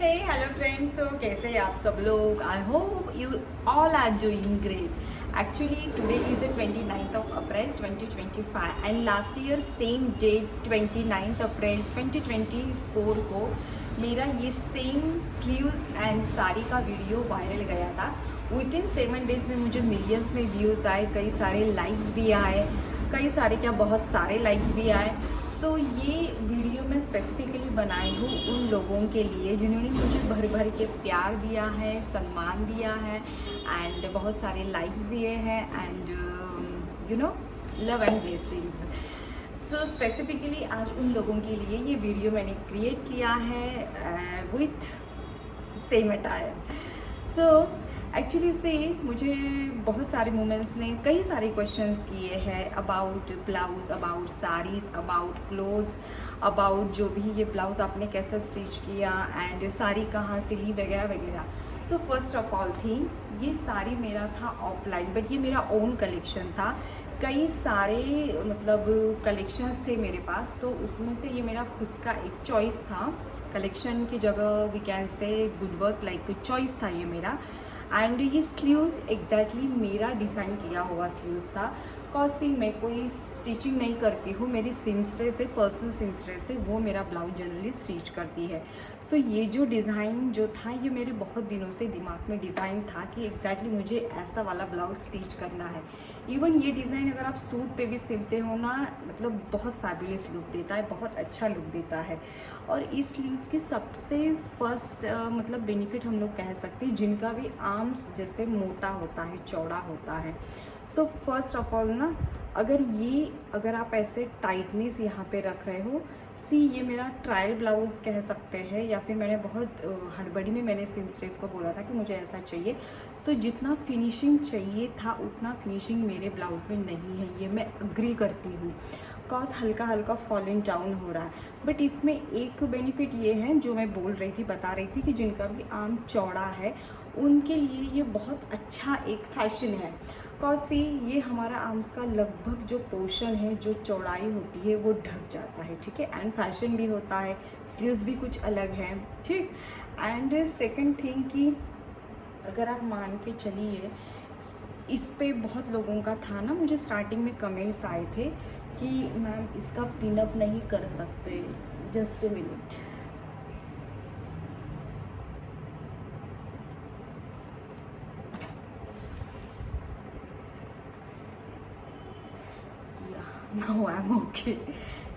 हे hello friends, सो कैसे हैं आप सब लोग। I hope you all are doing great. Actually today is the 29th of April 2025 and last year same date 29th April 2024 को मेरा ये सेम स्लीव्स एंड साड़ी का वीडियो वायरल गया था। विद इन 7 days में मुझे मिलियंस में व्यूज़ आए, कई सारे लाइक्स भी आए, कई सारे क्या बहुत सारे लाइक्स भी आए। सो ये वीडियो मैं स्पेसिफिकली बनाई हूँ उन लोगों के लिए जिन्होंने मुझे भर भर के प्यार दिया है, सम्मान दिया है एंड बहुत सारे लाइक्स दिए हैं and you know love and blessings. So specifically आज उन लोगों के लिए ये वीडियो मैंने क्रिएट किया है with same attire. So actually से मुझे बहुत सारे वुमेंस ने कई सारे क्वेश्चंस किए हैं about blouse, about saris, about clothes, about जो भी ये ब्लाउज़ आपने कैसा स्टिच किया एंड साड़ी कहाँ से ली वगैरह वगैरह। So first of all thing, ये साड़ी मेरा था ऑफलाइन, बट ये मेरा ओन कलेक्शन था। कई सारे मतलब कलेक्शंस थे मेरे पास, तो उसमें से ये मेरा खुद का एक चॉइस था। कलेक्शन की जगह we can say good work like choice था ये मेरा। एंड ये स्लीव्स एग्जैक्टली मेरा डिज़ाइन किया हुआ स्लीव्स था। कॉसी मैं कोई स्टिचिंग नहीं करती हूँ, मेरी सिमस्ट्रेस है, पर्सनल सिमस्ट्रेस है, वो मेरा ब्लाउज जनरली स्टिच करती है। सो ये जो डिज़ाइन जो था ये मेरे बहुत दिनों से दिमाग में डिज़ाइन था कि एग्जैक्टली मुझे ऐसा वाला ब्लाउज स्टिच करना है। इवन ये डिज़ाइन अगर आप सूट पे भी सिलते हो ना, मतलब बहुत फैबुलस लुक देता है, बहुत अच्छा लुक देता है। और इस स्लीव्स की सबसे फर्स्ट मतलब बेनिफिट हम लोग कह सकते हैं, जिनका भी आर्म्स जैसे मोटा होता है, चौड़ा होता है। सो फर्स्ट ऑफ ऑल ना, अगर आप ऐसे टाइटनेस यहाँ पे रख रहे हो, ये मेरा ट्रायल ब्लाउज़ कह सकते हैं, या फिर मैंने बहुत हड़बड़ी में मैंने सिमस्ट्रेस को बोला था कि मुझे ऐसा चाहिए। सो जितना फिनिशिंग चाहिए था उतना फिनिशिंग मेरे ब्लाउज़ में नहीं है, ये मैं अग्री करती हूँ। कॉज हल्का हल्का फॉलिंग डाउन हो रहा है। बट इसमें एक बेनिफिट ये है जो मैं बोल रही थी, बता रही थी कि जिनका भी आर्म चौड़ा है उनके लिए ये बहुत अच्छा एक फैशन है। कॉज सी ये हमारा आर्म्स का लगभग जो पोर्शन है, जो चौड़ाई होती है, वो ढक जाता है, ठीक है। एंड फैशन भी होता है, स्लीव्स भी कुछ अलग हैं, ठीक। एंड सेकंड थिंग कि अगर आप मान के चलिए, इस पे बहुत लोगों का था ना, मुझे स्टार्टिंग में कमेंट्स आए थे कि मैम इसका पिनअप नहीं कर सकते। Just a minute, no I am okay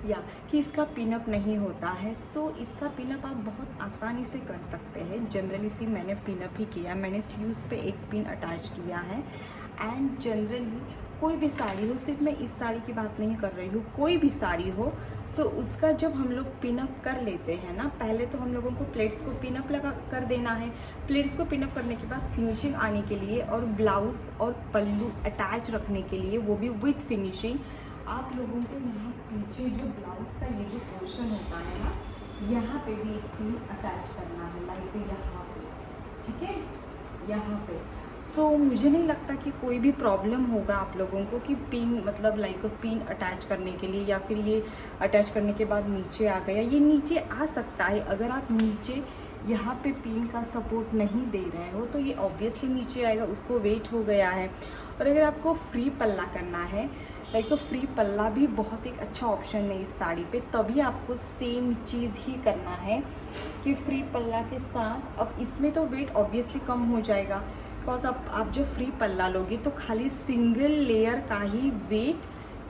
या कि इसका पिनअप नहीं होता है। सो इसका पिनअप आप बहुत आसानी से कर सकते हैं। जनरली सी मैंने पिनअप ही किया, मैंने स्लीव्स पे एक पिन अटैच किया है। एंड जनरली कोई भी साड़ी हो, सिर्फ मैं इस साड़ी की बात नहीं कर रही हूँ, कोई भी साड़ी हो, सो उसका जब हम लोग पिनअप कर लेते हैं ना, पहले तो हम लोगों को प्लेट्स को पिनअप लगा कर देना है। प्लेट्स को पिनअप करने के बाद फिनिशिंग आने के लिए और ब्लाउज और पल्लू अटैच रखने के लिए, वो भी विथ फिनिशिंग, आप लोगों को यहाँ पीछे जो ब्लाउज का ये जो पोर्शन होता है ना, यहाँ पे भी एक पिन अटैच करना है, लाइक यहाँ पे, ठीक है, यहाँ पे। सो मुझे नहीं लगता कि कोई भी प्रॉब्लम होगा आप लोगों को कि पिन मतलब लाइक पिन अटैच करने के लिए, या फिर ये अटैच करने के बाद नीचे आ गया। ये नीचे आ सकता है अगर आप नीचे यहाँ पे पिन का सपोर्ट नहीं दे रहे हो, तो ये ऑब्वियसली नीचे आएगा, उसको वेट हो गया है। और अगर आपको फ्री पल्ला करना है, लाइक फ्री पल्ला भी बहुत एक अच्छा ऑप्शन है इस साड़ी पे, तभी आपको सेम चीज़ ही करना है कि फ्री पल्ला के साथ। अब इसमें तो वेट ऑब्वियसली कम हो जाएगा, बिकॉज आप जो फ्री पल्ला लोगे तो खाली सिंगल लेयर का ही वेट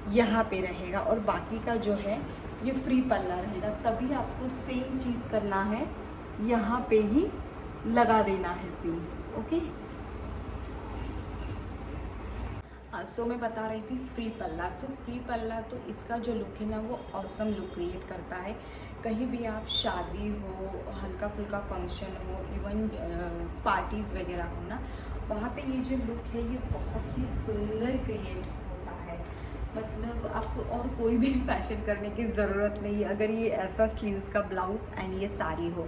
यहाँ पे रहेगा और बाकी का जो है ये फ्री पल्ला रहेगा। तभी आपको सेम चीज़ करना है, यहाँ पे ही लगा देना है पिन, ओके। सो मैं बता रही थी फ्री पल्ला। सो फ्री पल्ला तो इसका जो लुक है ना, वो ऑसम लुक क्रिएट करता है। कहीं भी आप शादी हो, हल्का फुल्का फंक्शन हो, इवन पार्टीज़ वगैरह हो ना, वहाँ पे ये जो लुक है ये बहुत ही सुंदर क्रिएट होता है। मतलब आपको और कोई भी फैशन करने की ज़रूरत नहीं है अगर ये ऐसा स्लीव्स का ब्लाउज एंड ये साड़ी हो।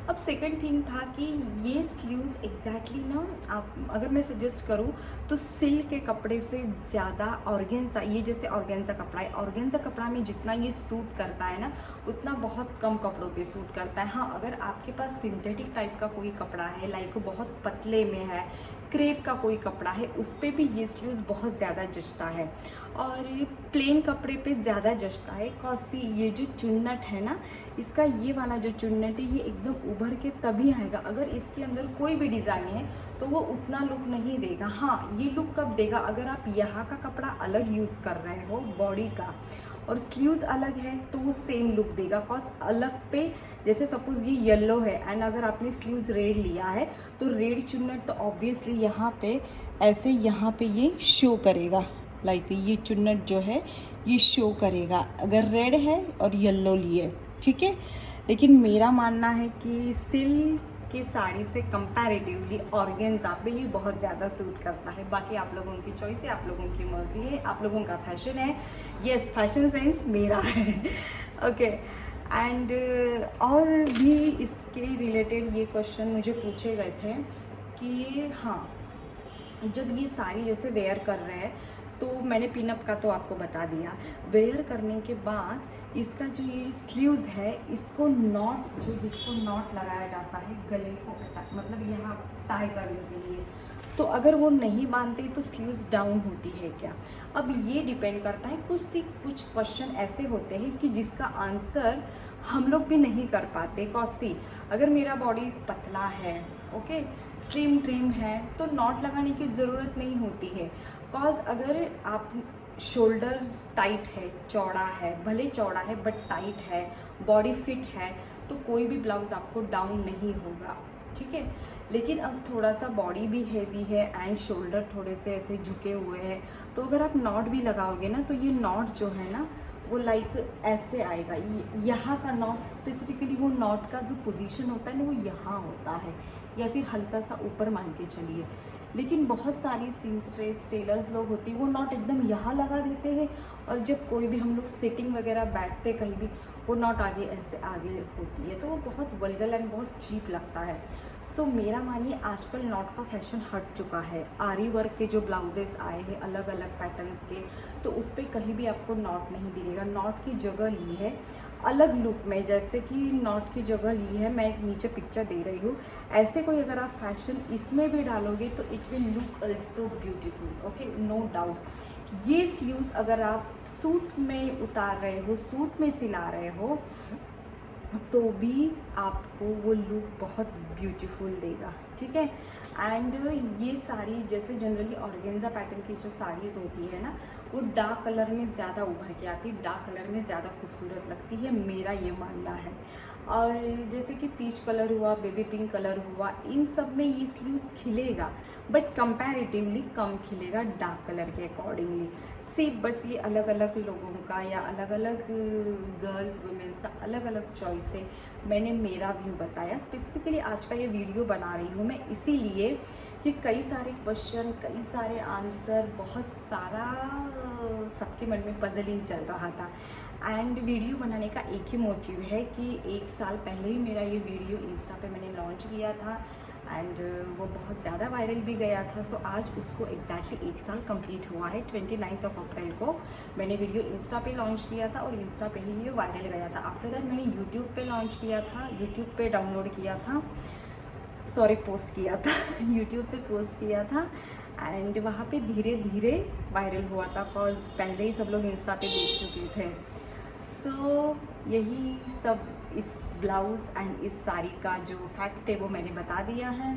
अब सेकंड थिंग था कि ये स्लीव्स एग्जैक्टली ना, आप अगर मैं सजेस्ट करूँ तो सिल्क के कपड़े से ज़्यादा ऑर्गेन्जा, ये जैसे ऑर्गेन्जा कपड़ा है, ऑर्गेन्जा कपड़ा में जितना ये सूट करता है ना उतना बहुत कम कपड़ों पे सूट करता है। हाँ, अगर आपके पास सिंथेटिक टाइप का कोई कपड़ा है, लाइक बहुत पतले में है, क्रेप का कोई कपड़ा है, उस पर भी ये स्लीव्स बहुत ज़्यादा जचता है और ये प्लेन कपड़े पे ज़्यादा जचता है। कॉसी ये जो चुन्नट है ना, इसका ये वाला जो चुन्नट है ये एकदम उभर के तभी आएगा, अगर इसके अंदर कोई भी डिज़ाइन है तो वो उतना लुक नहीं देगा। हाँ, ये लुक कब देगा, अगर आप यहाँ का कपड़ा अलग यूज़ कर रहे हो बॉडी का और स्लीव्स अलग है तो वो सेम लुक देगा। कॉज अलग पे, जैसे सपोज ये येलो है एंड अगर आपने स्लीव्स रेड लिया है तो रेड चुन्नट तो ऑब्वियसली यहाँ पे ऐसे यहाँ पे ये शो करेगा, लाइक ये चुन्नट जो है ये शो करेगा अगर रेड है और येलो लिए, ठीक है। लेकिन मेरा मानना है कि सिल्क की साड़ी से कंपैरेटिवली ऑर्गेन्जा पे ये बहुत ज़्यादा सूट करता है। बाकी आप लोगों की चॉइस है, आप लोगों की मर्जी है, आप लोगों का फैशन है। यस, फैशन सेंस मेरा है। ओके, एंड और भी इसके रिलेटेड ये क्वेश्चन मुझे पूछे गए थे कि हाँ, जब ये साड़ी जैसे वेयर कर रहे हैं तो मैंने पिनअप का तो आपको बता दिया, वेयर करने के बाद इसका जो ये स्लीव्स है इसको नॉट, जो जिसको नॉट लगाया जाता है गले को मतलब यहाँ टाई करने के लिए, तो अगर वो नहीं बांधते तो स्लीव्स डाउन होती है क्या। अब ये डिपेंड करता है, कुछ क्वेश्चन ऐसे होते हैं कि जिसका आंसर हम लोग भी नहीं कर पाते। कॉसी अगर मेरा बॉडी पतला है, ओके, स्लिम ट्रिम है, तो नॉट लगाने की ज़रूरत नहीं होती है। कॉज अगर आप शोल्डर टाइट है, चौड़ा है, भले चौड़ा है बट टाइट है, बॉडी फिट है, तो कोई भी ब्लाउज़ आपको डाउन नहीं होगा, ठीक है। लेकिन अब थोड़ा सा बॉडी भी हैवी है एंड शोल्डर थोड़े से ऐसे झुके हुए हैं, तो अगर आप नॉट भी लगाओगे ना तो ये नॉट जो है ना वो लाइक ऐसे आएगा। यहाँ का नॉट स्पेसिफिकली, वो नॉट का जो पोजीशन होता है ना वो यहाँ होता है, या फिर हल्का सा ऊपर मान के चलिए। लेकिन बहुत सारी सीमस्ट्रेस टेलर्स लोग होती है वो नॉट एकदम यहाँ लगा देते हैं, और जब कोई भी हम लोग सिटिंग वगैरह बैठते कहीं भी, वो नॉट आगे ऐसे आगे होती है, तो वो बहुत वल्गर एंड बहुत चीप लगता है। सो मेरा मानिए आजकल नॉट का फैशन हट चुका है। आरी वर्क के जो ब्लाउजेस आए हैं अलग अलग पैटर्न्स के, तो उस पर कहीं भी आपको नॉट नहीं दिखेगा। नॉट की जगह ली है अलग लुक में, जैसे कि नॉट की जगह ली है, मैं एक नीचे पिक्चर दे रही हूँ, ऐसे कोई अगर आप फैशन इसमें भी डालोगे तो it will look also beautiful, okay, no doubt. ये स्लीव्स अगर आप सूट में उतार रहे हो, सूट में सिला रहे हो, तो भी आपको वो लुक बहुत ब्यूटीफुल देगा, ठीक है। एंड ये साड़ी जैसे जनरली ऑर्गेन्जा पैटर्न की जो साड़ीज़ होती है ना, वो डार्क कलर में ज़्यादा उभर के आती है, डार्क कलर में ज़्यादा खूबसूरत लगती है, मेरा ये मानना है। और जैसे कि पीच कलर हुआ, बेबी पिंक कलर हुआ, इन सब में ये स्लीव्स खिलेगा बट कंपैरेटिवली कम खिलेगा डार्क कलर के अकॉर्डिंगली। सिर्फ बस ये अलग अलग लोगों का या अलग अलग गर्ल्स वुमेंस का अलग अलग चॉइस है। मैंने मेरा व्यू बताया, स्पेसिफिकली आज का ये वीडियो बना रही हूँ मैं इसीलिए कि कई सारे क्वेश्चन, कई सारे आंसर, बहुत सारा सबके मन में पजलिंग चल रहा था। एंड वीडियो बनाने का एक ही मोटिव है कि 1 साल पहले ही मेरा ये वीडियो इंस्टा पे मैंने लॉन्च किया था एंड वो बहुत ज़्यादा वायरल भी गया था। सो आज उसको एग्जैक्टली 1 साल कंप्लीट हुआ है। 29 अप्रैल को मैंने वीडियो इंस्टा पे लॉन्च किया था और इंस्टा पे ही ये वायरल गया था। आफ्टर दैट मैंने यूट्यूब पे लॉन्च किया था, यूट्यूब पे डाउनलोड किया था, सॉरी पोस्ट किया था यूट्यूब पे पोस्ट किया था एंड वहाँ पे धीरे धीरे वायरल हुआ था, कॉज पहले ही सब लोग इंस्टा पे देख चुके थे। सो यही सब इस ब्लाउज़ एंड इस साड़ी का जो फैक्ट है वो मैंने बता दिया है।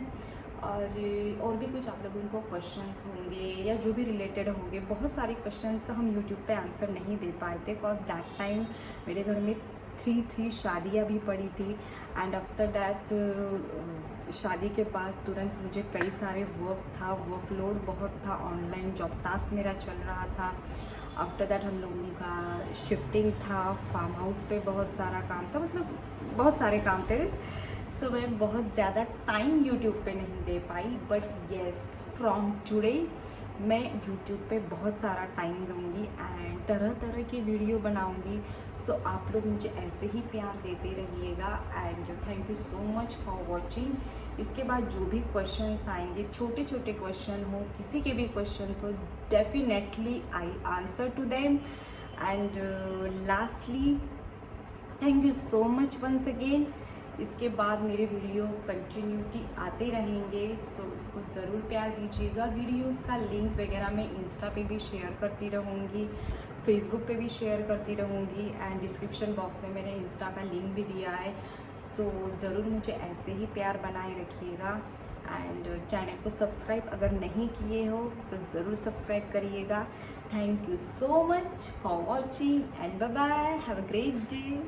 और भी कुछ आप लोगों को क्वेश्चंस होंगे या जो भी रिलेटेड होंगे, बहुत सारे क्वेश्चंस का हम यूट्यूब पे आंसर नहीं दे पाए थे, कॉज दैट टाइम मेरे घर में 3 शादियाँ भी पड़ी थी एंड आफ्टर दैट शादी के बाद तुरंत मुझे कई सारे वर्क था, वर्कलोड बहुत था, ऑनलाइन जॉब टास्क मेरा चल रहा था। आफ्टर दैट हम लोगों का शिफ्टिंग था, फार्म हाउस पे बहुत सारा काम था, मतलब बहुत सारे काम थे। सो मैं बहुत ज़्यादा टाइम यूट्यूब पे नहीं दे पाई, बट येस फ्रॉम टुडे मैं YouTube पे बहुत सारा टाइम दूंगी एंड तरह तरह की वीडियो बनाऊंगी। सो आप लोग मुझे ऐसे ही प्यार देते रहिएगा and thank you so much for watching. इसके बाद जो भी क्वेश्चंस आएंगे, छोटे छोटे क्वेश्चन हो, किसी के भी क्वेश्चंस हो, definitely I answer to them. And lastly thank you so much once again. इसके बाद मेरे वीडियो कंटिन्यूटी आते रहेंगे, सो उसको ज़रूर प्यार दीजिएगा। वीडियोस का लिंक वगैरह मैं इंस्टा पे भी शेयर करती रहूँगी, फेसबुक पे भी शेयर करती रहूँगी एंड डिस्क्रिप्शन बॉक्स में मैंने इंस्टा का लिंक भी दिया है। सो ज़रूर मुझे ऐसे ही प्यार बनाए रखिएगा एंड चैनल को सब्सक्राइब अगर नहीं किए हो तो ज़रूर सब्सक्राइब करिएगा। Thank you so much for watching and bye bye, have a great day.